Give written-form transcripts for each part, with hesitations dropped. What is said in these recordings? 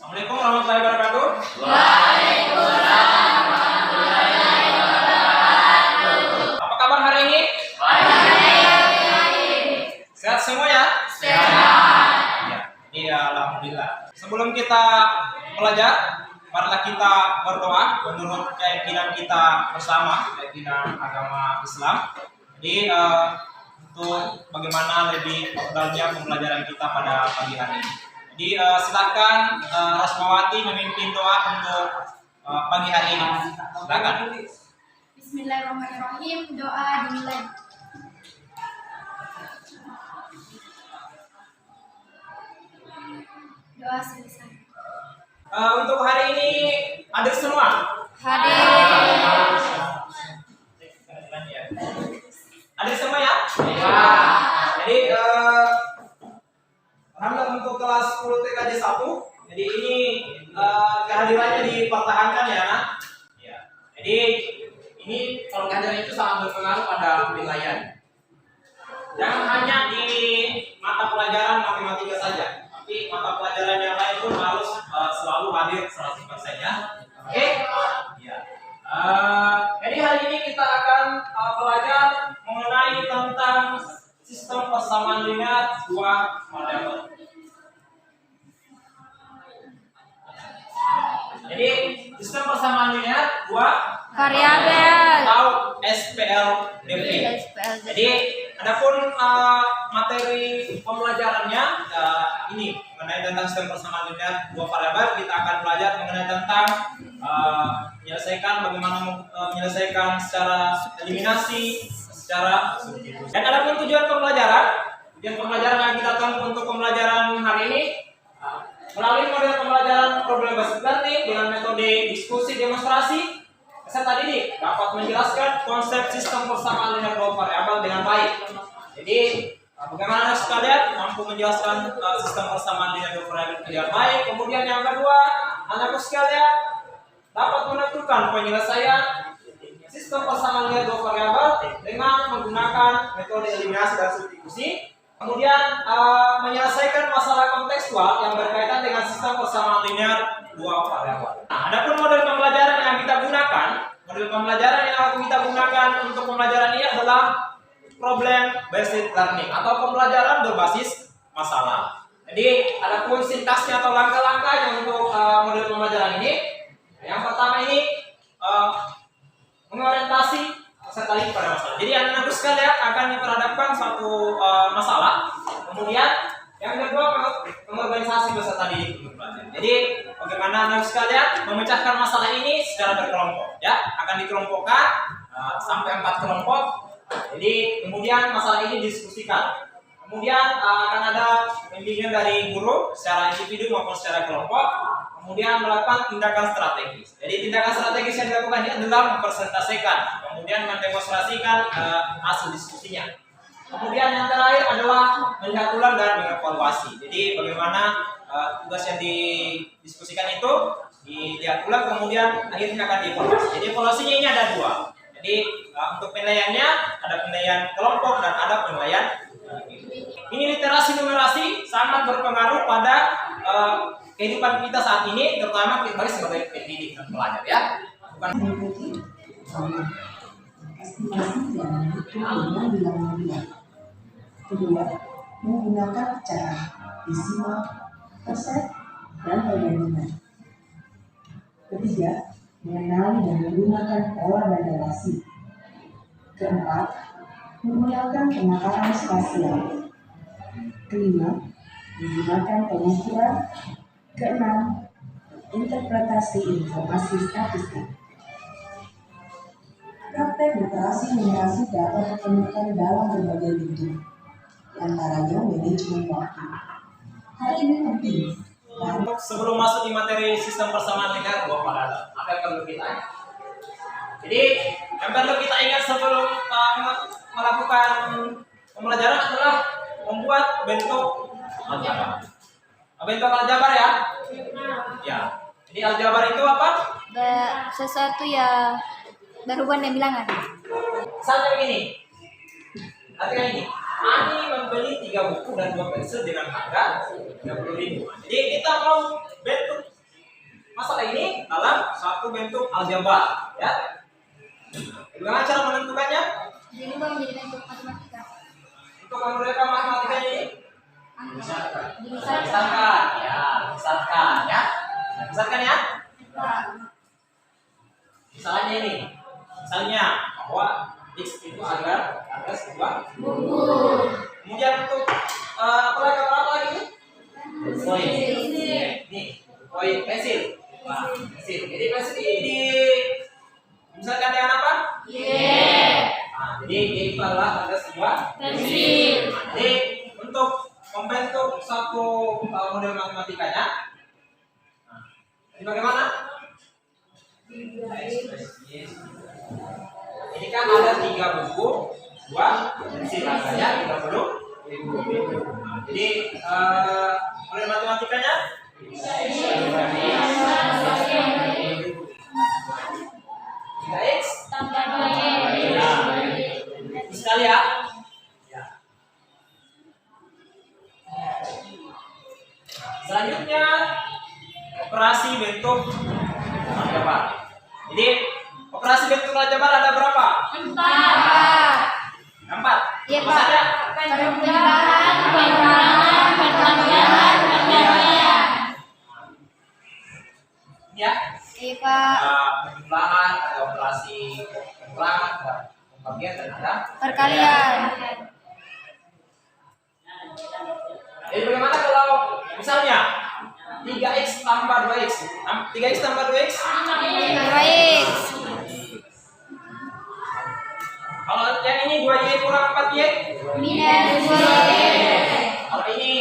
Assalamualaikum warahmatullahi wabarakatuh. Waalaikumsalam warahmatullahi wabarakatuh. Apa kabar hari ini? Baik. Sehat semua ya? Sehat. Ya, iya alhamdulillah. Sebelum kita belajar, marilah kita berdoa menurut keyakinan kita bersama, keyakinan agama Islam. Jadi untuk bagaimana lebih optimalnya pembelajaran kita pada pagi hari ini. Jadi silakan Rasmawati memimpin doa untuk pagi hari ini. Silakan. Bismillahirrahmanirrahim. Doa dimulai. Doa selesai. Untuk hari ini hadir semua. Hadir. Hadir semua ya? Ya. Jadi alhamdulillah untuk kelas 10 TKJ 1. Jadi ini kehadirannya dipertahankan ya, Nak. Ya. Jadi ini kalau kehadiran itu sangat berpengaruh pada penilaian. Jangan hanya di mata pelajaran matematika saja, tapi mata pelajaran yang lain pun harus selalu hadir 100% ya. Oke? Ya. Jadi hari ini kita akan belajar mengenai tentang sistem persamaan linear dua variabel. Jadi sistem persamaan linear dua Variabel. atau SPLDV. Jadi adapun materi pembelajarannya ini mengenai tentang sistem persamaan linear dua variabel, kita akan belajar mengenai tentang menyelesaikan bagaimana menyelesaikan secara eliminasi, secara substitusi. Dan adapun tujuan pembelajaran yang kita tempuh untuk pembelajaran hari ini melalui model pembelajaran problem based learning dengan metode diskusi demonstrasi. Peserta didik dapat menjelaskan konsep sistem persamaan linear dua variabel dengan baik. Jadi bagaimana sekalian mampu menjelaskan sistem persamaan linear dua variabel dengan baik. Kemudian yang kedua, anak sekalian dapat menentukan penyelesaian sistem persamaan linear dua variabel dengan menggunakan metode eliminasi dan substitusi. Kemudian menyelesaikan masalah kontekstual yang berkaitan dengan sistem persamaan linear dua variabel. Nah, adapun model pembelajaran yang kita gunakan untuk pembelajaran ini adalah problem based learning atau pembelajaran berbasis masalah. Jadi adapun sintaksnya atau langkah-langkahnya untuk model pembelajaran ini, yang pertama ini mengorientasi peserta didik pada masalah. Jadi anak-anak sekalian akan diperhadapkan suatu masalah, kemudian yang kedua mengorganisasi peserta didik untuk belajar. Jadi bagaimana anak sekalian memecahkan masalah ini secara berkelompok, ya akan dikelompokkan sampai 4 kelompok. Jadi kemudian masalah ini didiskusikan. Kemudian akan ada bimbingan dari guru secara individu maupun secara kelompok. Kemudian melakukan tindakan strategis. Jadi tindakan strategis yang dilakukan ini adalah mempresentasikan, kemudian mendemonstrasikan hasil diskusinya. Kemudian yang terakhir adalah melihat ulang dan mengevaluasi. Jadi bagaimana tugas yang didiskusikan itu dilihat ulang, kemudian akhirnya akan dievaluasi. Jadi evaluasinya ini ada 2. Jadi untuk penilaiannya ada penilaian kelompok dan ada penilaian ini literasi numerasi sangat berpengaruh pada kehidupan kita saat ini, terutama kita sebagai pendidik dan pelajar ya. Bukan estimasi dan hitung dengan bilangan bulat. Kedua, menggunakan cara desimal, persen, dan perbandingan. Ketiga, mengenali dan menggunakan pola dan relasi. Keempat, menggunakan penataran spasial. Kelima, menggunakan pengukuran. Keenam, interpretasi informasi statistik. Praktek literasi numerasi dapat ditemukan dalam berbagai bentuk, antaranya manajemen waktu. Hal ini penting. sebelum masuk di materi sistem persamaan linear dua variabel, apa yang perlu kita ingat? Jadi yang perlu kita ingat sebelum melakukan pembelajaran adalah membuat bentuk aljabar. Bentuk aljabar ya? Ya. Jadi aljabar itu apa? Sesuatu ya berhubungan dengan bilangan. Misalnya begini. Artinya ini. Ani membeli 3 buku dan 2 pensil dengan harga 30.000. Jadi kita mau bentuk masalah ini dalam suatu bentuk aljabar, ya. Bagaimana cara menentukannya? Dirubah menjadi bentuk matematika. Untuk mereka matematikanya ini Dibesarkan. besarkan, ya, besarkan, ya. Besarkan ya. Misalnya ini, misalnya bahwa x itu agar sebuah Buku. kemudian untuk apa lagi? Poin. Nih, poin pensil. Wah, pensil. Jadi pensil ini misalkan dengan apa? Nah, jadi y itu adalah agar sebuah Pensil. Jadi untuk membentuk satu model matematikanya, nah, ini bagaimana? Ini kan ada 3 buku, 2 pensil, harganya 30.000. Jadi model matematikanya 3x Tambah 2y. sekali ya. Selanjutnya operasi bentuk aljabar. Jadi operasi bentuk aljabar ada berapa? 4. 4. Iya, Apa Pak. saja? Penjumlahan, pengurangan, pertambahan, pembagian. Ya. Iya, Pak. Ada penjumlahan, ada operasi pengurangan, ada pembagian dan ada Perkalian. Jadi bagaimana kalau misalnya 3x tambah 2x? 3x tambah 2x? 2x. Kalau yang ini 2y kurang 4y? Minus 2y. Kalau ini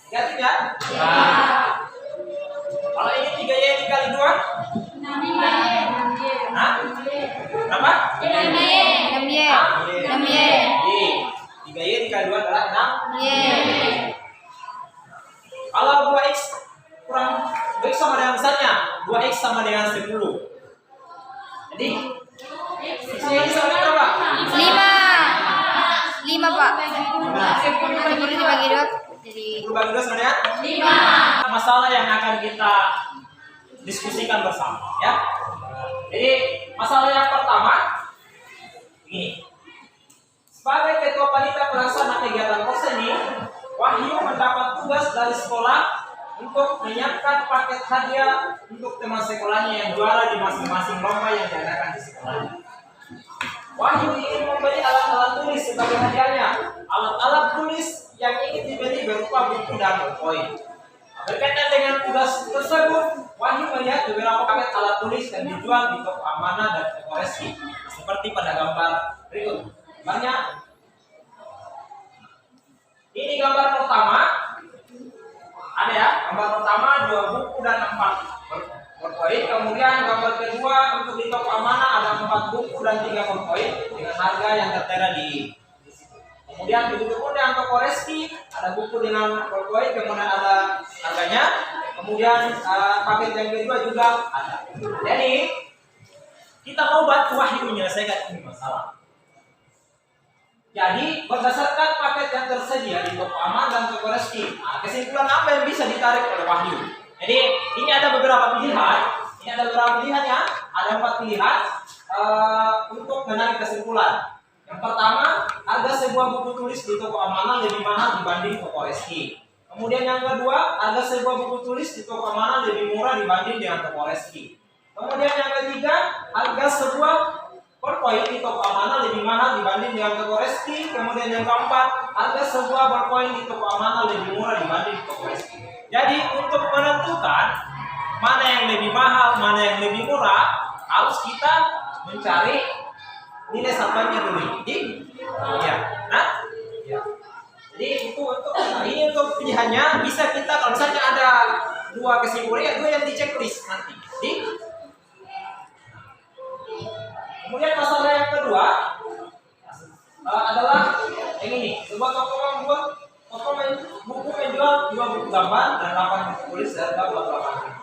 negatif ya? Ya. Kalau ini 3y dikali 2? Hah? Berapa? 6y. 6y. Jadi 3y dikali 2 adalah 6. Y. Kalau 2x kurang 2x sama dengan misalnya 2x sama dengan 10. Jadi x-nya ini sama dengan berapa? 5. 5, Pak. 10 dibagi 2 jadi 10 bagi 2 sama dengan 5. masalah yang akan kita diskusikan bersama, ya. Jadi masalah yang pertama ini. Sebagai ketua panitia pelaksana kegiatan Korseni, Wahyu mendapat tugas dari sekolah untuk menyiapkan paket hadiah untuk teman sekolahnya yang juara di masing-masing lomba yang diadakan di sekolahnya. Wahyu ingin membeli alat-alat tulis sebagai hadiahnya. Alat-alat tulis yang ingin dibeli berupa buku dan poin. Berkaitan dengan tugas tersebut, Wahyu melihat beberapa paket alat tulis yang dijual di toko Amanah dan toko Reski, seperti pada gambar berikut. Gambarnya ini gambar pertama, ada ya, gambar pertama 2 buku dan 4 berpoin. Kemudian gambar kedua untuk di toko Amanah ada 4 buku dan 3 berpoin dengan harga yang tertera di situ. Kemudian begitu pun dengan toko Reski ada buku dengan berpoin, kemudian ada harganya. Kemudian paket yang kedua juga ada. Jadi kita mau bantu Wahyu menyelesaikan ini masalah. Jadi berdasarkan paket yang tersedia di toko Aman dan toko Reski, kesimpulan apa yang bisa ditarik oleh Wahyu? Jadi ini ada beberapa pilihan. Ini ada beberapa pilihan ya. Ada 4 pilihan untuk menarik kesimpulan. Yang pertama, harga sebuah buku tulis di toko Amanah lebih mahal dibanding toko Reski. Kemudian yang kedua, harga sebuah buku tulis di toko Amanah lebih murah dibanding dengan toko Reski. Kemudian yang ketiga, harga sebuah berpoin di toko Amanah lebih mahal dibanding dengan toko Reski. Kemudian yang keempat, harga sebuah berpoin di toko Amanah lebih murah dibanding toko Reski. Jadi untuk menentukan mana yang lebih mahal, mana yang lebih murah, harus kita mencari nilai satuannya dulu. Jadi, ya, nah, ya. Jadi itu untuk ini untuk pilihannya bisa kita kalau misalnya ada 2 kesimpulan ya 2 yang di checklist nanti. Jadi, kemudian masalah yang kedua adalah yang ini. Sebuah toko membuat buku menjual 2 buku gambar dan 8 buku tulis harga 48.000.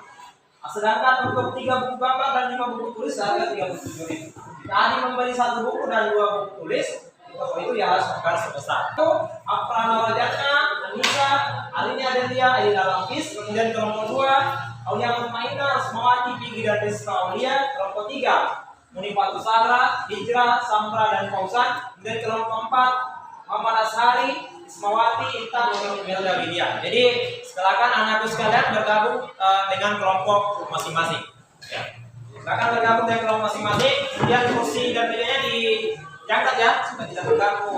Sedangkan untuk 3 buku gambar dan 5 buku tulis harga 37.000. Jika Adi membeli 1 buku dan 2 buku tulis, toko itu ya harus membayar sebesar. Itu Aprana Rajatna, Anissa, Alinia Delia, Elina Langkis. Kemudian ke nomor 2 Aulia Mutmainah, Rusmawati, Pigi dan Rizka Aulia. Kelompok 3 Munifatu Sahra, Hijrah, Samra dan Fausan. Kemudian kelompok 4 Muhammad Ashari, Ismawati, Intan, Melda Widya. Jadi silakan anakku sekalian bergabung dengan kelompok masing-masing. Ya. Silakan bergabung dengan kelompok masing-masing. Kemudian kursi dan mejanya diangkat ya, supaya tidak mengganggu.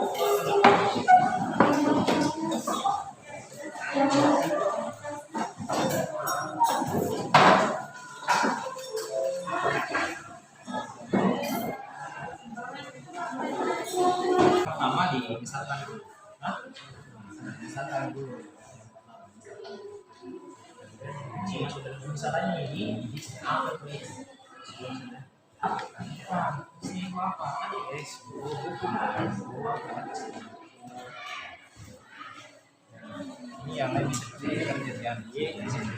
Pertama dimisahkan dulu. Misalkan dulu. Jika sudah misalnya ini apa tulis? Ini apa? Ini yang lain dikerjakan di sini.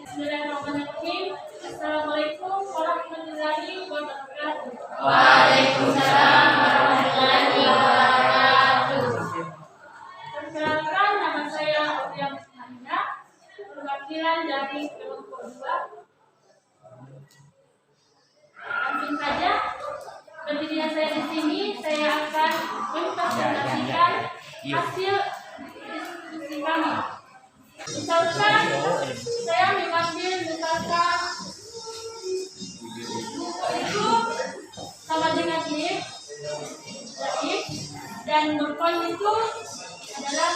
Bismillahirrahmanirrahim. Assalamualaikum warahmatullahi wabarakatuh. Waalaikumsalam warahmatullahi wabarakatuh. Perkenalkan, nama saya Aulia Mutmainah, perwakilan dari kelompok 2. Langsung saja, berdirinya saya di sini, saya akan mempresentasikan hasil diskusi kami. Misalkan saya mengambil itu sama dengan if, dan nukon itu adalah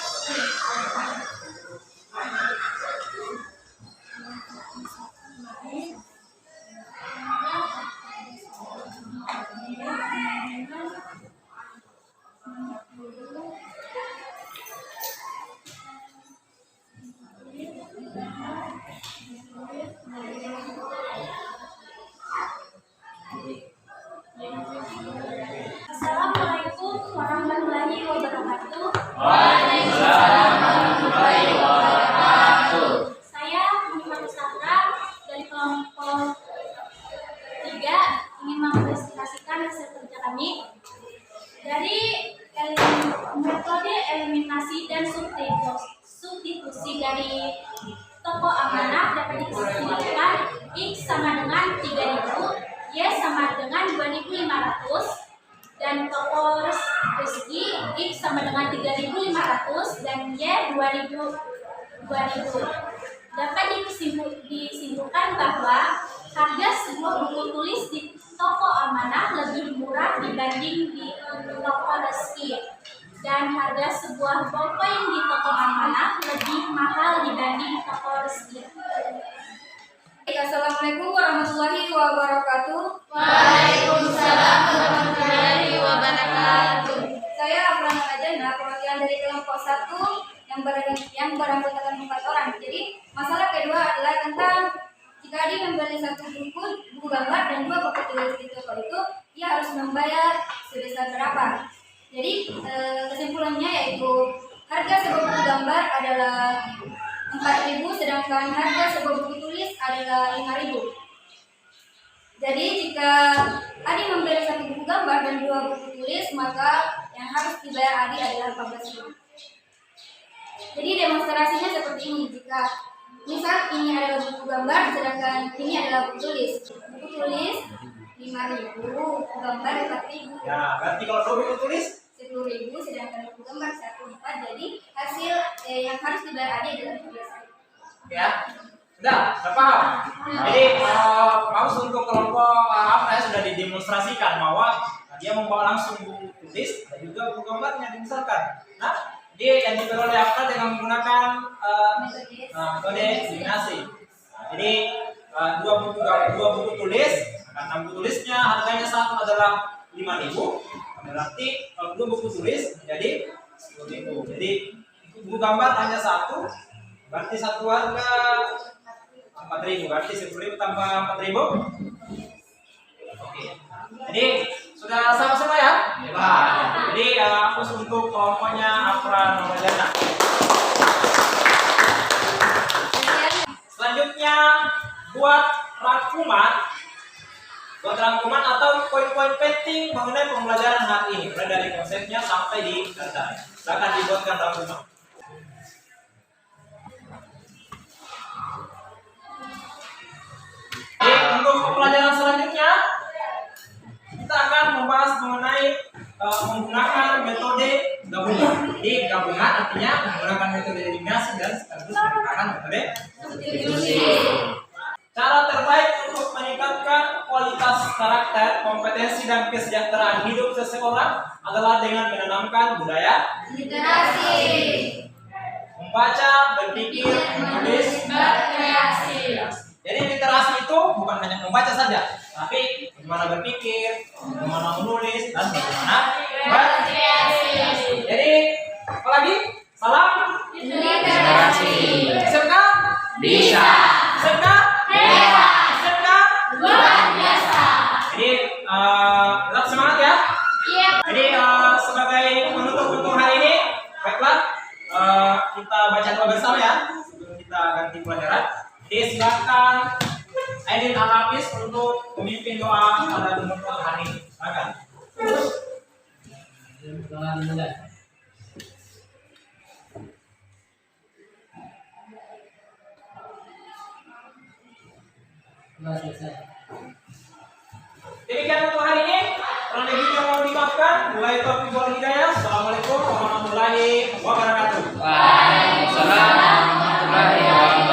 sama dengan 2.500 dan toko rezeki X sama dengan 3.500 dan Y 2.000. Dapat disimpulkan bahwa harga sebuah buku tulis di toko amanah lebih murah dibanding di toko rezeki, dan harga sebuah ballpoint di toko amanah lebih mahal dibanding toko rezeki. Assalamualaikum warahmatullahi wabarakatuh. Waalaikumsalam warahmatullahi wabarakatuh. Saya Afrana Rajana, perwakilan dari kelompok 1 yang beranggotakan 4 orang. Jadi masalah kedua adalah tentang jika adik membeli satu buku gambar dan 2 buku tulis di toko itu, ia harus membayar sebesar berapa? Jadi kesimpulannya yaitu harga sebuah buku gambar adalah 4.000, sedangkan harga sebuah buku tulis adalah 5.000. Jadi jika adik membeli satu buku gambar dan 2 buku tulis, maka yang harus dibayar adik adalah 14.000. Jadi demonstrasinya seperti ini. Jika misal ini adalah buku gambar, sedangkan ini adalah buku tulis. Buku tulis 5.000, buku gambar 4.000. Ya, berarti kalau 2 buku tulis 10.000, sedangkan buku gambar 1.4. Jadi hasil yang harus dibayar adik adalah 15.000. ya. Sudah paham? Jadi paus untuk kelompok apa ya sudah didemonstrasikan bahwa dia membawa langsung buku tulis dan juga buku gambarnya dibesarkan. Nah, dia yang diperoleh apa dengan menggunakan metode eliminasi. Jadi dua buku tulis, karena buku tulisnya harganya satu adalah 5.000, berarti kalau 2 buku tulis menjadi 10.000. Jadi buku gambar hanya satu, berarti satu harga 4.000, berarti 10.000 tambah 4.000. Oke. Jadi sudah sama-sama ya? Jadi fokus untuk kelompoknya Afra Nomorjana. Selanjutnya buat rangkuman atau poin-poin penting mengenai pembelajaran hari ini, mulai dari konsepnya sampai di data. Silakan dibuatkan rangkuman. Untuk pembelajaran selanjutnya kita akan membahas mengenai menggunakan metode gabungan. Jadi gabungan artinya menggunakan metode eliminasi dan sekaligus menggunakan metode substitusi. Cara terbaik untuk meningkatkan kualitas karakter, kompetensi dan kesejahteraan hidup seseorang adalah dengan menanamkan budaya Literasi, membaca, berpikir, menulis, Berkreasi. Jadi literasi itu bukan hanya membaca saja, tapi bagaimana berpikir, bagaimana menulis, dan bagaimana berkreasi. Jadi, apa lagi? Salam Literasi. SMK Bisa. SMK Hebat. SMK Luar biasa. Jadi, tetap semangat ya. Iya. Jadi, sebagai penutup untuk hari ini, baiklah, kita baca doa bersama ya, sebelum kita ganti pelajaran. Jadi silakan Aidin Al-Hafiz untuk memimpin doa pada penutup hari ini. Silakan. Demikian untuk hari ini. Kurang lebihnya mohon dimaafkan. Mulai topik wal hidayah. Assalamualaikum warahmatullahi wabarakatuh. Waalaikumsalam warahmatullahi wabarakatuh.